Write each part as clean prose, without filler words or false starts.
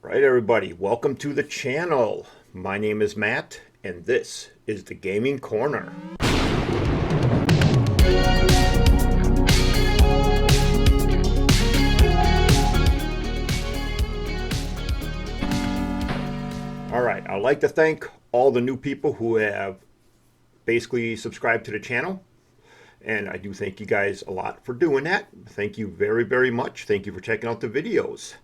Right, everybody, welcome to the channel. My name is Matt, and this is the Gaming Corner. All right, I'd like to thank all the new people who have basically subscribed to the channel. And I do thank you guys a lot for doing that. Thank you very, very much. Thank you for checking out the videos.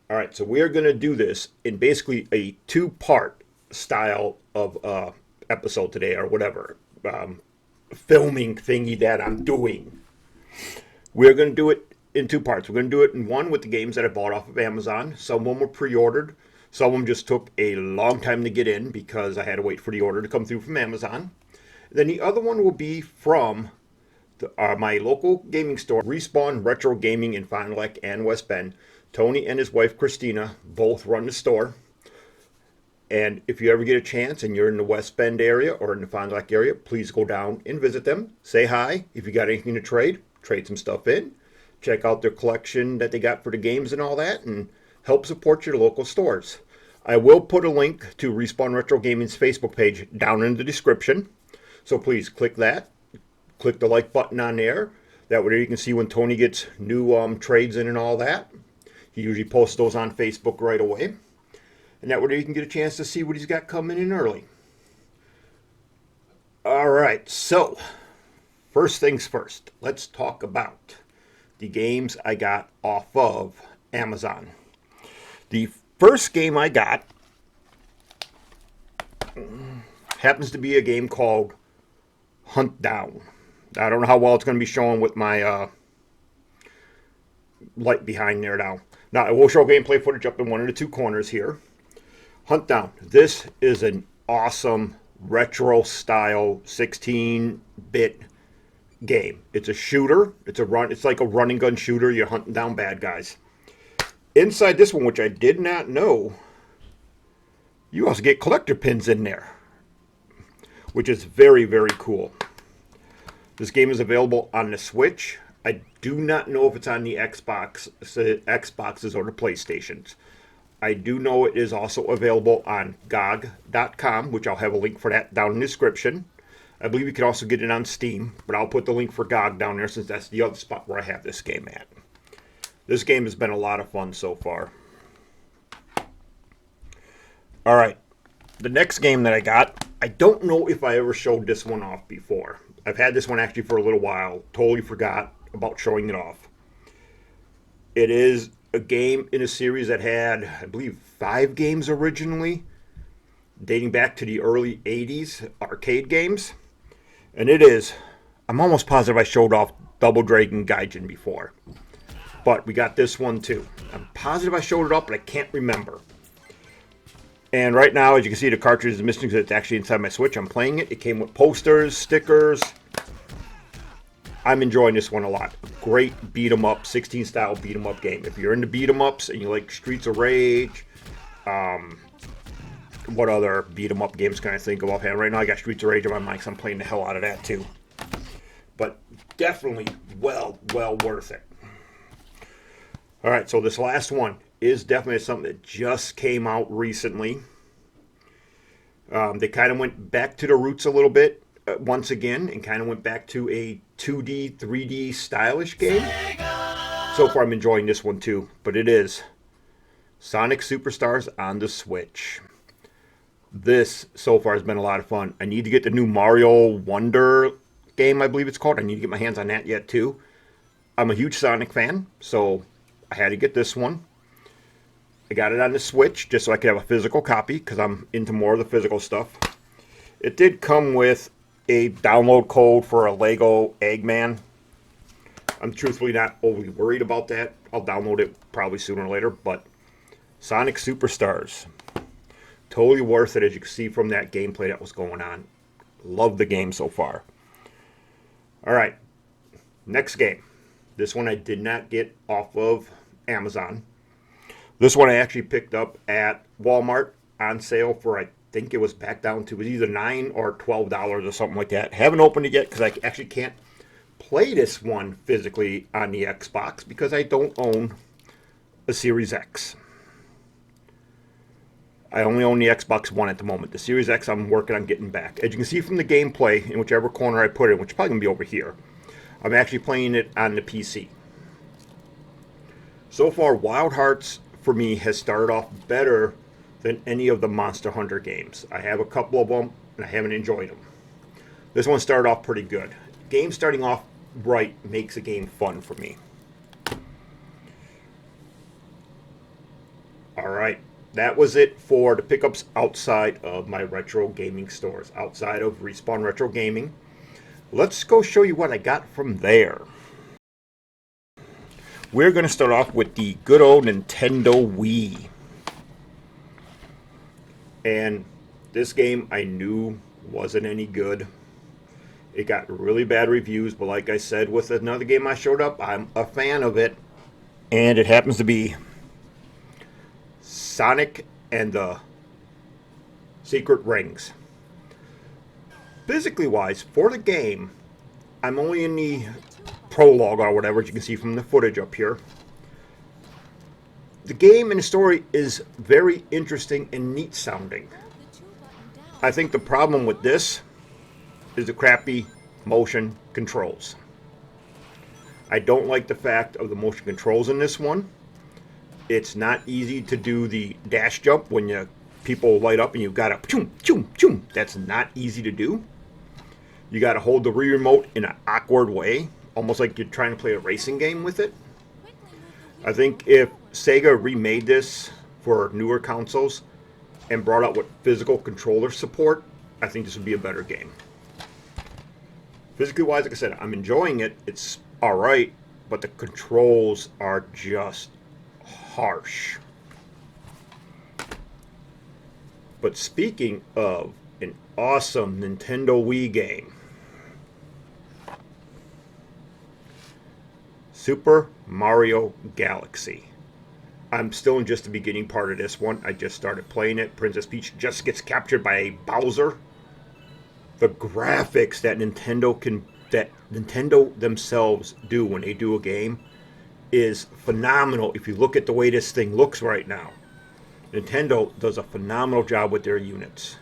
All right, so we are going to do this in basically a two-part style of episode today, or whatever filming thingy that I'm doing. We're going to do it in two parts. We're going to do it in one with the games that I bought off of Amazon. Some of them were pre-ordered. Some of them just took a long time to get in because I had to wait for the order to come through from Amazon. Then the other one will be from my local gaming store, Respawn Retro Gaming in Fond du Lac and West Bend. Tony and his wife Christina both run the store. And if you ever get a chance and you're in the West Bend area or in the Fond du Lac area, please go down and visit them. Say hi. If you got anything to trade some stuff in. Check out their collection that they got for the games and all that, and help support your local stores. I will put a link to Respawn Retro Gaming's Facebook page down in the description. So please click that. Click the like button on there. That way you can see when Tony gets new trades in and all that. He usually posts those on Facebook right away. And that way you can get a chance to see what he's got coming in early. All right, so first things first. Let's talk about the games I got off of Amazon. The first game I got happens to be a game called HuntDown. I don't know how well it's going to be showing with my light behind there now. Now, I will show gameplay footage up in one of the two corners here. HuntDown. This is an awesome retro-style 16-bit game. It's a shooter. It's like a run and gun shooter. You're hunting down bad guys. Inside this one, which I did not know, you also get collector pins in there, which is very, very cool. This game is available on the Switch. I do not know if it's on the Xboxes or the PlayStations. I do know it is also available on GOG.com, which I'll have a link for that down in the description. I believe you can also get it on Steam, but I'll put the link for GOG down there since that's the other spot where I have this game at. This game has been a lot of fun so far. All right, the next game that I got, I don't know if I ever showed this one off before. I've had this one actually for a little while. Totally forgot about showing it off. It is a game in a series that had, I believe, 5 games originally, dating back to the early 80s arcade games. And it is, I'm almost positive I showed off Double Dragon Gaijin before. But we got this one too. I'm positive I showed it up, but I can't remember. And right now, as you can see, the cartridge is missing because it's actually inside my Switch. I'm playing it. It came with posters, stickers. I'm enjoying this one a lot. Great beat-em-up, 16 style beat-em-up game. If you're into beat-em-ups and you like Streets of Rage, what other beat-em-up games can I think of offhand? Right now I got Streets of Rage on my mic, so I'm playing the hell out of that too. But definitely well worth it. All right, so this last one is definitely something that just came out recently. They kind of went back to the roots a little bit once again and kind of went back to a 2D, 3D stylish game. So far I'm enjoying this one too, but it is Sonic Superstars on the Switch. This so far has been a lot of fun. I need to get the new Mario Wonder game, I believe it's called. I need to get my hands on that yet too. I'm a huge Sonic fan, so I had to get this one. I got it on the Switch just so I could have a physical copy because I'm into more of the physical stuff. It did come with a download code for a Lego Eggman. I'm truthfully not overly worried about that. I'll download it probably sooner or later, but Sonic Superstars. Totally worth it, as you can see from that gameplay that was going on. Love the game so far. All right, next game. This one I did not get off of Amazon. This one I actually picked up at Walmart on sale for, I think it was back down to, it was either $9 or $12 or something like that. Haven't opened it yet because I actually can't play this one physically on the Xbox because I don't own a Series X. I only own the Xbox One at the moment. The Series X I'm working on getting back. As you can see from the gameplay, in whichever corner I put it, which is probably going to be over here, I'm actually playing it on the PC. So far, Wild Hearts, for me, has started off better than any of the Monster Hunter games. I have a couple of them, and I haven't enjoyed them. This one started off pretty good. Game starting off right makes a game fun for me. Alright, that was it for the pickups outside of my retro gaming stores, outside of Respawn Retro Gaming. Let's go show you what I got from there. We're going to start off with the good old Nintendo Wii. And this game I knew wasn't any good. It got really bad reviews, but like I said with another game I showed up, I'm a fan of it. And it happens to be Sonic and the Secret Rings. Physically wise, for the game, I'm only in the prologue or whatever, as you can see from the footage up here. The game and the story is very interesting and neat sounding. I think the problem with this is the crappy motion controls. I don't like the fact of the motion controls in this one. It's not easy to do the dash jump when people light up and you've got to choom, choom, choom. That's not easy to do. You got to hold the Wii remote in an awkward way, almost like you're trying to play a racing game with it. I think if Sega remade this for newer consoles and brought out with physical controller support, I think this would be a better game. Physically wise, like I said, I'm enjoying it. It's alright, but the controls are just harsh. But speaking of an awesome Nintendo Wii game, Super Mario Galaxy. I'm still in just the beginning part of this one. I just started playing it. Princess Peach just gets captured by a Bowser. The graphics that Nintendo themselves do when they do a game is phenomenal. If you look at the way this thing looks right now, Nintendo does a phenomenal job with their units.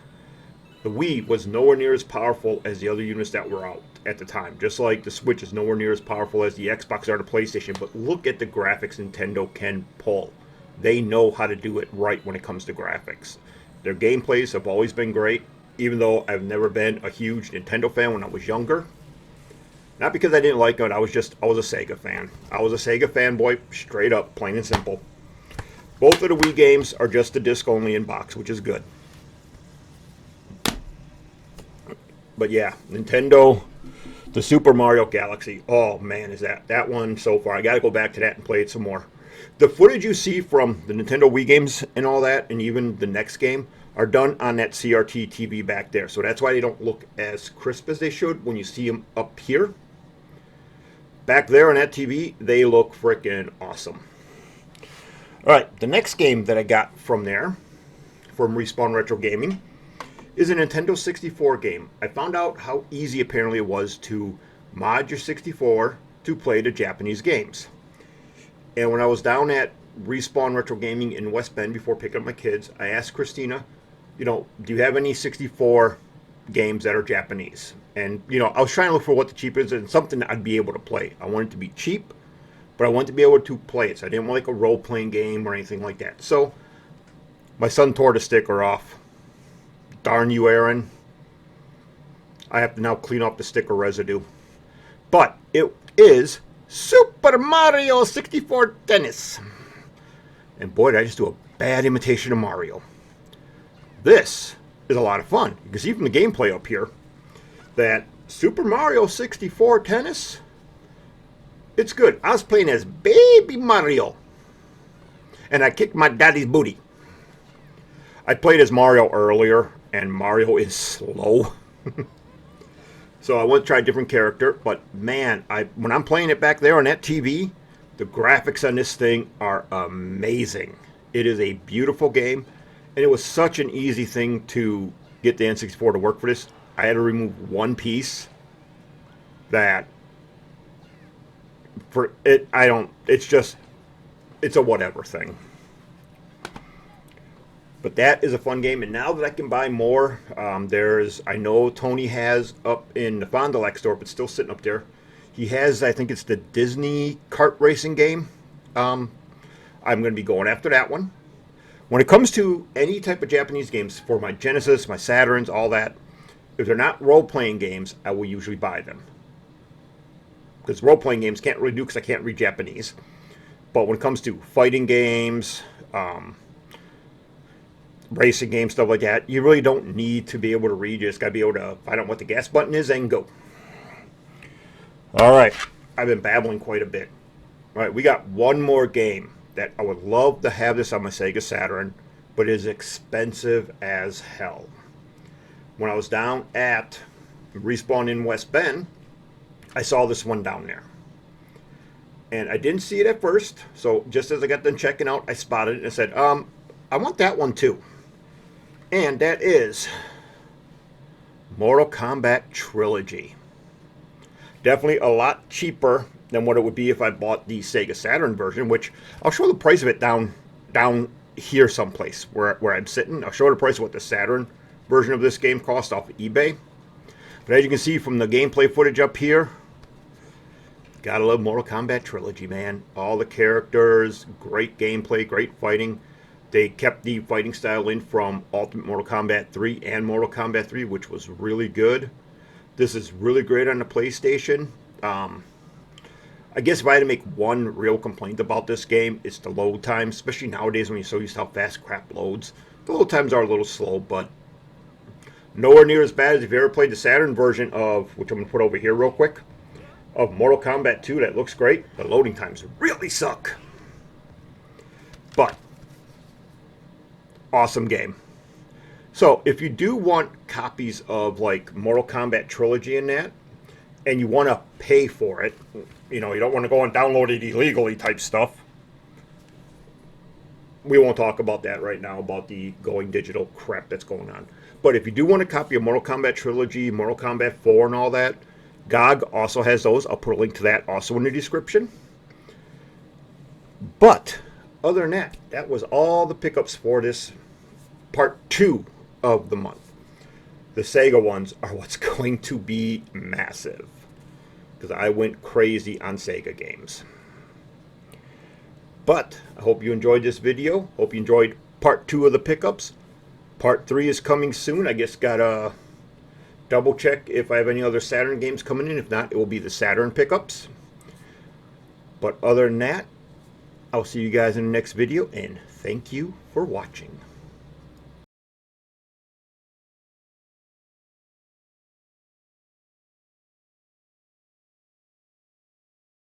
The Wii was nowhere near as powerful as the other units that were out at the time. Just like the Switch is nowhere near as powerful as the Xbox or the PlayStation. But look at the graphics Nintendo can pull. They know how to do it right when it comes to graphics. Their gameplays have always been great, even though I've never been a huge Nintendo fan when I was younger. Not because I didn't like it, I was a Sega fan. I was a Sega fanboy, straight up, plain and simple. Both of the Wii games are just the disc only in box, which is good. But yeah, Nintendo, the Super Mario Galaxy. Oh man, is that one so far. I got to go back to that and play it some more. The footage you see from the Nintendo Wii games and all that, and even the next game, are done on that CRT TV back there. So that's why they don't look as crisp as they should when you see them up here. Back there on that TV, they look freaking awesome. Alright, the next game that I got from there, from Respawn Retro Gaming, is a Nintendo 64 game. I found out how easy apparently it was to mod your 64 to play the Japanese games. And when I was down at Respawn Retro Gaming in West Bend before picking up my kids, I asked Christina, do you have any 64 games that are Japanese? And, I was trying to look for what the cheapest is and something that I'd be able to play. I wanted it to be cheap, but I wanted to be able to play it. So I didn't want like a role-playing game or anything like that. So my son tore the sticker off. Darn you, Aaron. I have to now clean up the sticker residue. But it is Super Mario 64 Tennis. And boy, did I just do a bad imitation of Mario. This is a lot of fun. You can see from the gameplay up here that Super Mario 64 Tennis, it's good. I was playing as Baby Mario, and I kicked my daddy's booty. I played as Mario earlier, and Mario is slow. So I went to try a different character, but man, when I'm playing it back there on that TV, the graphics on this thing are amazing. It is a beautiful game, and it was such an easy thing to get the N64 to work for this. I had to remove one piece that it's a whatever thing. But that is a fun game, and now that I can buy more, I know Tony has up in the Fond du Lac store, but still sitting up there. He has, I think it's the Disney kart racing game. I'm going to be going after that one. When it comes to any type of Japanese games, for my Genesis, my Saturns, all that, if they're not role-playing games, I will usually buy them. Because role-playing games can't really do because I can't read Japanese. But when it comes to fighting games, racing games, stuff like that, you really don't need to be able to read. You just got to be able to find out what the gas button is and go. All right. I've been babbling quite a bit. All right, we got one more game that I would love to have this on my Sega Saturn, but it is expensive as hell. When I was down at Respawn in West Bend, I saw this one down there. And I didn't see it at first, so just as I got done checking out, I spotted it and said, I want that one too. And that is Mortal Kombat Trilogy. Definitely a lot cheaper than what it would be if I bought the Sega Saturn version, which I'll show the price of it down here someplace where I'm sitting. I'll show the price of what the Saturn version of this game cost off of eBay. But as you can see from the gameplay footage up here, gotta love Mortal Kombat Trilogy, man. All the characters, great gameplay, great fighting. They kept the fighting style in from Ultimate Mortal Kombat 3 and Mortal Kombat 3, which was really good. This is really great on the PlayStation. I guess if I had to make one real complaint about this game, it's the load time, especially nowadays when you're so used to how fast crap loads. The load times are a little slow, but nowhere near as bad as if you ever played the Saturn version of, which I'm going to put over here real quick, of Mortal Kombat 2. That looks great. The loading times really suck. But awesome game. So if you do want copies of like Mortal Kombat Trilogy and that, and you want to pay for it, you know, you don't want to go and download it illegally type stuff, we won't talk about that right now, about the going digital crap that's going on. But if you do want a copy of Mortal Kombat Trilogy, Mortal Kombat 4 and all that, GOG also has those. I'll put a link to that also in the description. But other than that, that was all the pickups for this part 2 of the month. The Sega ones are what's going to be massive, because I went crazy on Sega games. But I hope you enjoyed this video. Hope you enjoyed part 2 of the pickups. Part 3 is coming soon. I guess gotta double check if I have any other Saturn games coming in. If not, it will be the Saturn pickups. But other than that, I'll see you guys in the next video, and thank you for watching.